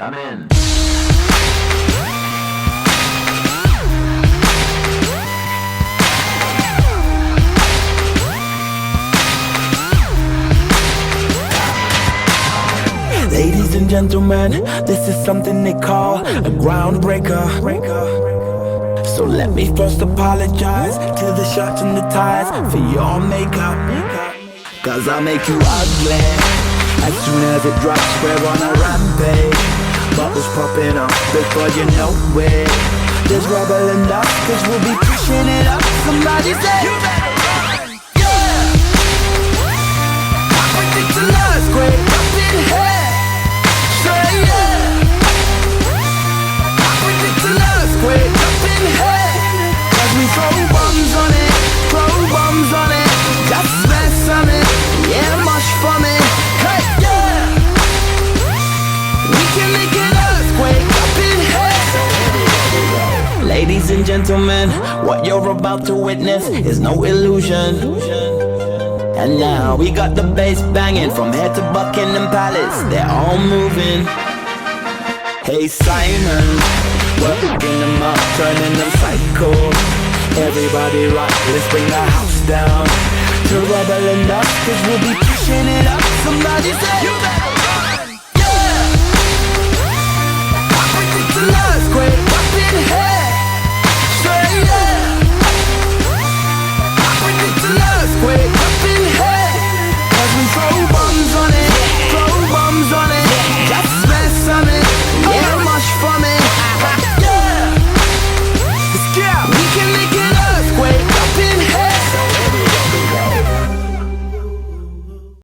Come in. Ladies and gentlemen, this is something they call a groundbreaker. So let me first apologize to the shirts and the ties for your makeup. Cause I'll make you ugly as soon as it drops. We're on a rampage, bubbles popping up before you know it. There's rubble and dust cause we'll be pushing it up. Somebody say you better run, yeah. I predict an earthquake up in here. Say yeah. I predict an earthquake up in here. Cause we throw bombs on it, throw bombs on it. Just mess on it, yeah, mush for me. Hey, yeah. We can make an earthquake up in here. Ladies and gentlemen, what you're about to witness is no illusion. And now we got the bass banging from here to Buckingham Palace. They're all moving. Hey Simon, we're picking them up, turning them psycho. Everybody rock, let's bring the house down to rubble and dust, cause we'll be pushing it up. Somebody say you better run, yeah. I predict an earthquake up in here.